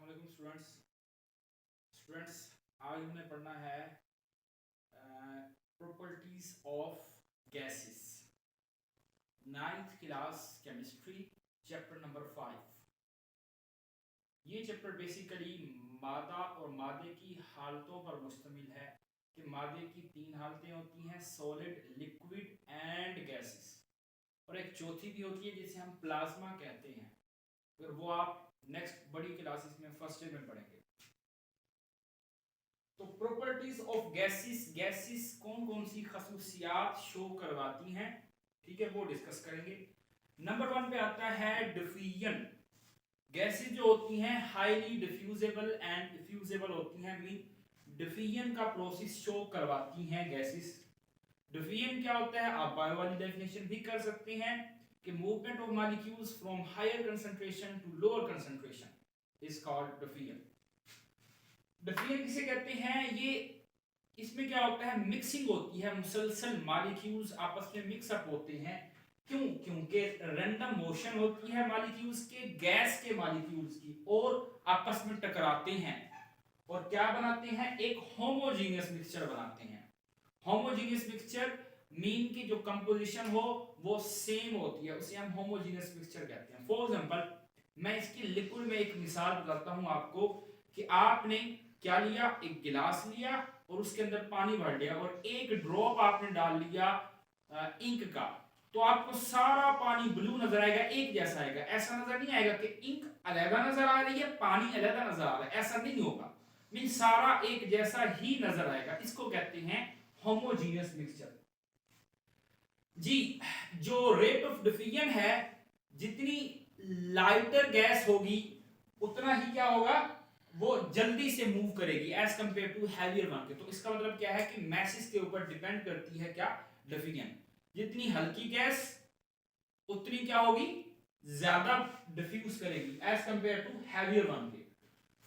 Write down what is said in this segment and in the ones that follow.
अस्सलामुअलैकुम स्टूडेंट्स आज हमने पढ़ना है properties of gases, 9th class chemistry, chapter number 5। ये चैप्टर बेसिकली मादा और मादे की हालतों पर मुश्तमिल है कि मादे की 3 हालतें होती हैं, सॉलिड, लिक्विड एंड गैसेस, और एक चौथी भी होती है जिसे हम प्लाज्मा कहते हैं। फिर वो आप नेक्स्ट बड़ी क्लासेस में फर्स्ट ईयर में पढ़ेंगे। तो प्रॉपर्टीज ऑफ गैसेस कौन कौन सी खसूसियात शो करवाती हैं, ठीक है, वो डिस्कस करेंगे। नंबर 1 पे आता है डिफ्यूजन। गैसेस जो होती हैं हाईली डिफ्यूजेबल एंड डिफ्यूजेबल होती हैं, मीन डिफ्यूजन का प्रोसेस शो करवाती हैं गैसेस। डिफ्यूजन क्या होता है, आप बायो वाली डेफिनेशन भी कर सकते हैं कि movement of molecules from higher concentration to lower concentration is called diffusion. Diffusion किसे कहते हैं, ये इसमें क्या होता है, मिक्सिंग होती है, मुसलसल मॉलिक्यूल्स आपस में मिक्सअप होते हैं। क्यों? क्योंकि रैंडम मोशन होती है मॉलिक्यूल्स के, गैस के मॉलिक्यूल्स की, और आपस में टकराते हैं और क्या बनाते हैं, एक होमोजेनियस मिक्सचर बनाते हैं। होमोजेनियस मिक्सचर मीन की जो कंपोजिशन हो वो सेम होती है, उसे हम होमोजेनियस मिक्सचर कहते हैं। फॉर एग्जांपल मैं इसकी लिक्विड में एक मिसाल बताता हूं आपको कि आपने क्या लिया, एक गिलास लिया और उसके अंदर पानी भर लिया और एक ड्रॉप आपने डाल लिया इंक का, तो आपको सारा पानी ब्लू नजर आएगा, एक जैसा आएगा। ऐसा नजर नहीं आएगा कि इंक अलग नजर आ रही है, पानी अलग नजर आ रहा है, ऐसा नहीं होगा। मीन सारा एक जैसा ही नजर आएगा, इसको कहते हैं होमोजेनियस मिक्सचर। जी, जो रेट ऑफ डिफ्यूजन है, जितनी लाइटर गैस होगी उतना ही क्या होगा, वो जल्दी से मूव करेगी as compare to heavier one के। तो इसका मतलब क्या है कि मैसेज के ऊपर डिपेंड करती है क्या, डिफ्यूजन। जितनी हल्की गैस उतनी क्या होगी, ज्यादा डिफ्यूज करेगी as compare to heavier one के।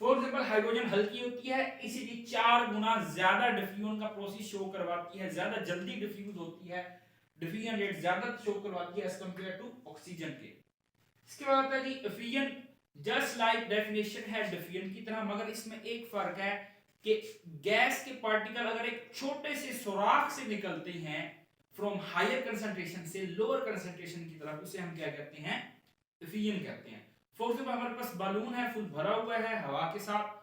फॉर एग्जांपल हाइड्रोजन हल्की होती है, इसीलिए 4 गुना ज्यादा डिफ्यूजन का प्रोसेस शो करवाती है, ज्यादा जल्दी डिफ्यूज होती है, डिफ्यूजन रेट ज्यादा शो करवाती है एज कंपेयर टू ऑक्सीजन के। इसके बाद आता है जी डिफ्यूजन, जस्ट लाइक डेफिनेशन है डिफ्यूजन की तरह, मगर इसमें एक फर्क है कि गैस के पार्टिकल अगर एक छोटे से सुराख से निकलते हैं फ्रॉम हायर कंसंट्रेशन से लोअर कंसंट्रेशन की तरफ, उसे हम क्या कहते हैं, डिफ्यूजन कहते हैं। फॉर एग्जांपल हमारे पास बलून है, फुल भरा हुआ है हवा के साथ,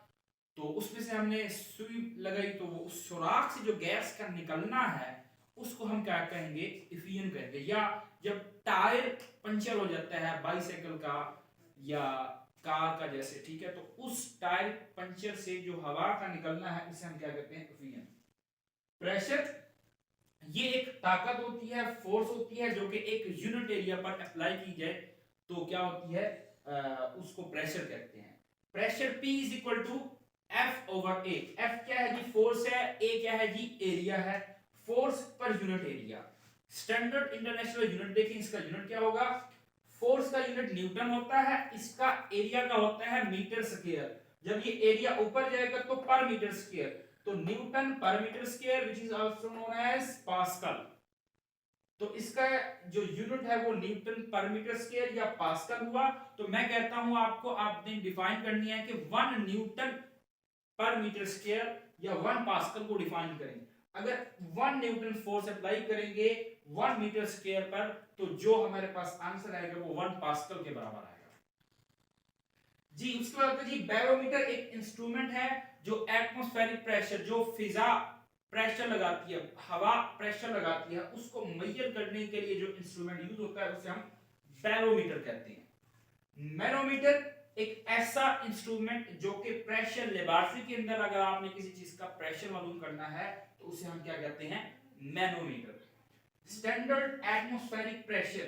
तो उसमें से हमने सुई लगाई, तो वो उस सुराख से जो गैस का निकलना है उसको हम क्या कहेंगे, डिफ्यूजन कहेंगे। या जब टायर पंचर हो जाता है बाइसाइकिल का या कार का जैसे, ठीक है, तो उस टायर पंचर से जो हवा का निकलना है उसे हम क्या कहते हैं, डिफ्यूजन। प्रेशर, ये एक ताकत होती है, फोर्स होती है जो कि एक यूनिट एरिया पर अप्लाई की जाए तो क्या होती है, उसको प्रेशर कहते हैं। Pressure P is equal to F over A। F क्या है जी, फोर्स है, A क्या है जी, एरिया है, force per unit area. Standard international unit देखें, इसका यूनिट क्या होगा, फोर्स का यूनिट न्यूटन होता है, इसका एरिया का होता है मीटर स्क्वायर। जब ये एरिया ऊपर जाएगा तो पर मीटर स्क्वायर, तो newton per metre square which is also known as pascal. तो इसका जो यूनिट है वो न्यूटन पर मीटर स्क्वायर या पास्कल हुआ। तो मैं कहता हूं आपको, आपने डिफाइन करनी है कि 1 न्यूटन पर मीटर स्क्वायर या 1 पास्कल को डिफाइन करें। अगर 1 न्यूटन फोर्स अप्लाई करेंगे 1 मीटर स्क्वायर पर, तो जो हमारे पास आंसर आएगा वो 1 पास्कल के बराबर आएगा जी। उसके बाद जी बैरोमीटर एक इंस्ट्रूमेंट है जो एटमॉस्फेरिक प्रेशर, जो फिजा प्रेशर लगाती है, हवा प्रेशर लगाती है, उसको मेजर करने के लिए जो इंस्ट्रूमेंट यूज होता है उसे हम बैरोमीटर कहते हैं। मैनोमीटर एक ऐसा इंस्ट्रूमेंट जो कि प्रेशर, लेबोरेटरी के अंदर अगर आपने किसी चीज का प्रेशर मालूम करना है तो उसे हम क्या कहते हैं, manometer. Standard atmospheric pressure,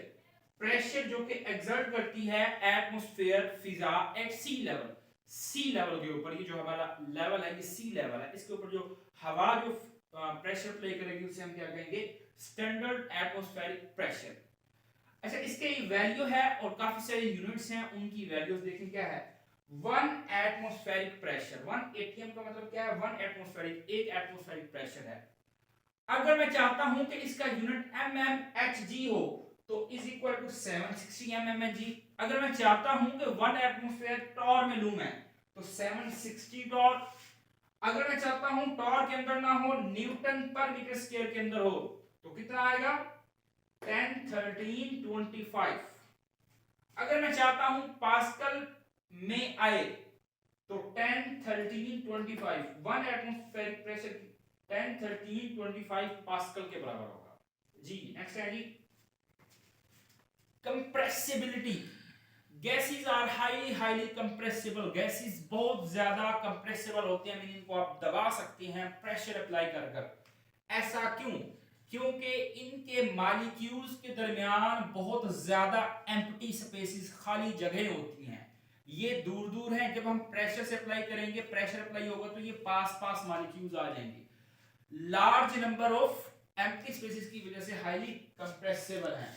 pressure जो कि एक्सर्ट करती है एटमॉस्फेयर फिजा एट सी लेवल, सी लेवल के ऊपर, ये जो हमारा लेवल है ये सी लेवल है, इसके ऊपर जो हवा जो प्रेशर प्ले करेगी उसे हम क्या कहेंगे, स्टैंडर्ड एटमॉस्फेरिक प्रेशर। अच्छा, इसके वैल्यू है और काफी सारे यूनिट्स हैं, उनकी वैल्यूज देखें क्या है। 1 एटमॉस्फेरिक प्रेशर, 1 एटीएम का मतलब क्या है, 1 एटमॉस्फेरिक, एक एटमॉस्फेरिक प्रेशर है। अगर मैं चाहता हूं कि इसका यूनिट mmHg हो तो इज इक्वल टू 760 mmHg। अगर मैं चाहता हूं कि 1 एटमॉस्फेयर टॉर में लूं मैं, तो 760 टॉर्क। अगर मैं चाहता हूं टॉर्क के अंदर ना हो, न्यूटन पर मीटर स्क्वायर के अंदर हो, तो कितना आएगा 10 13 25। अगर मैं चाहता हूं पास्कल में आए तो 10 13 25 वन एटमॉस्फेरिक प्रेशर 10 13 25 पास्कल के बराबर होगा जी। नेक्स्ट है जी compressibility. Gases are highly compressible. Gases बहुत ज्यादा कंप्रेसिबल होते हैं, इनको आप दबा सकते हैं प्रेशर अप्लाई कर कर। ऐसा क्यों? क्योंकि इनके मॉलिक्यूल्स के दरमियान बहुत ज्यादा एम्प्टी स्पेसेस, खाली जगह होती हैं। ये दूर दूर हैं, जब हम प्रेशर से अप्लाई करेंगे, प्रेशर अप्लाई होगा तो ये पास पास मॉलिक्यूल्स आ जाएंगे। Large number of empty spaces की वजह से हाईली कंप्रेसिबल हैं।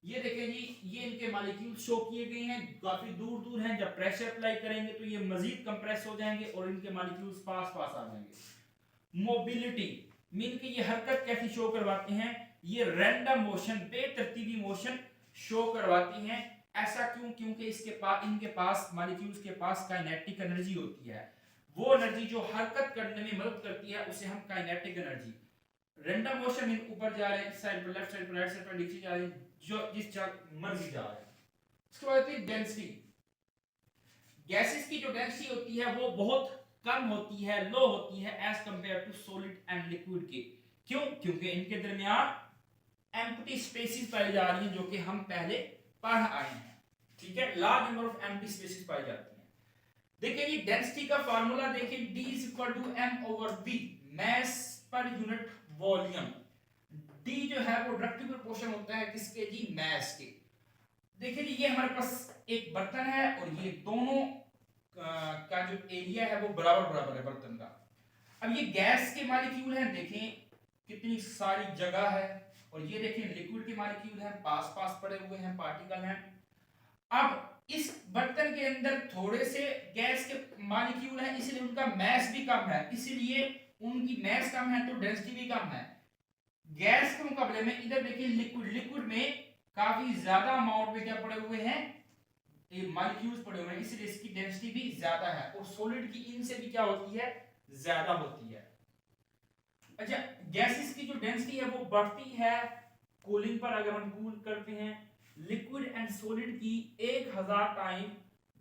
ये देखें जी, ये इनके मॉलिक्यूल शो किए गए हैं, काफी दूर दूर हैं। जब प्रेशर अप्लाई करेंगे तो ये मजीद कंप्रेस हो जाएंगे और इनके मॉलिक्यूल्स पास पास आ जाएंगे। मोबिलिटी मीन कि ये हरकत कैसी शो करवाते हैं? ये रैंडम मोशन, बेतरतीबी मोशन शो करवाती हैं। ऐसा क्यों? क्योंकि इनके पास मॉलिक्यूल्स के पास काइनेटिक एनर्जी होती है। वो एनर्जी जो हरकत करने में मदद करती है उसे हम काइनेटिक एनर्जी। रैंडम मोशन में ऊपर जा रहे हैं, साइड पर, लेफ्ट साइड पर, राइट साइड पर, नीचे जा रहे हैं, जो जिस मर्जी जा रहे हैं। उसके बाद डेंसिटी। गैसेस की जो डेंसिटी होती है वो बहुत कम होती है, लो होती है as compare to solid and liquid के। क्यों? क्योंकि इनके दरमियान एम्प्टी स्पेसेस पाई जा रही हैं, जो कि हम पहले पढ़ आए हैं। ठीक है, large number of empty spaces पाई जाती हैं। देखिए ये डेंसिटी का फार्मूला देखिए, D = m/v, मास पर यूनिट वॉल्यूम। D जो है वो डायरेक्टली प्रोपोर्शनल होता है किसके जी? मास के। देखिए जी, ये हमारे पास एक बर्तन है और ये दोनों का जो एरिया है वो बराबर बराबर है बर्तन का। अब ये गैस के मॉलिक्यूल हैं, देखें कितनी सारी जगह है, और ये देखें लिक्विड के मॉलिक्यूल हैं, पास पास पड़े हुए हैं, पार्टिकल हैं। अब इस बर्तन के अंदर थोड़े से गैस के मॉलिक्यूल हैं, इसलिए उनका मास भी कम है, इसलिए उनकी मास कम है तो डेंसिटी भी कम है। गैस के मुकाबले में इधर देखिए लिक्विड में काफी ज्यादा अमाउंट में क्या पड़े हुए हैं? ये मॉलिक्यूल्स पड़े हुए हैं, इसलिए इसकी डेंसिटी भी ज्यादा है, और सॉलिड की इनसे भी क्या होती है? ज्यादा होती है। अच्छा, गैसेस की जो डेंसिटी है वो बढ़ती है कूलिंग पर। अगर हम कूल करते हैं, लिक्विड एंड सॉलिड की 1000 टाइम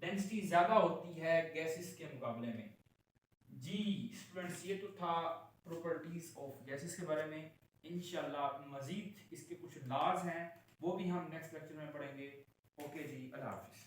डेंसिटी ज्यादा होती है गैसेस के मुकाबले में। जी स्टूडेंट्स, ये तो था प्रॉपर्टीज ऑफ गैसेस के बारे में। इंशाल्लाह मजीद इसके कुछ लॉज हैं, वो भी हम नेक्स्ट लेक्चर में पढ़ेंगे। ओके जी, अल्लाह हाफिज़।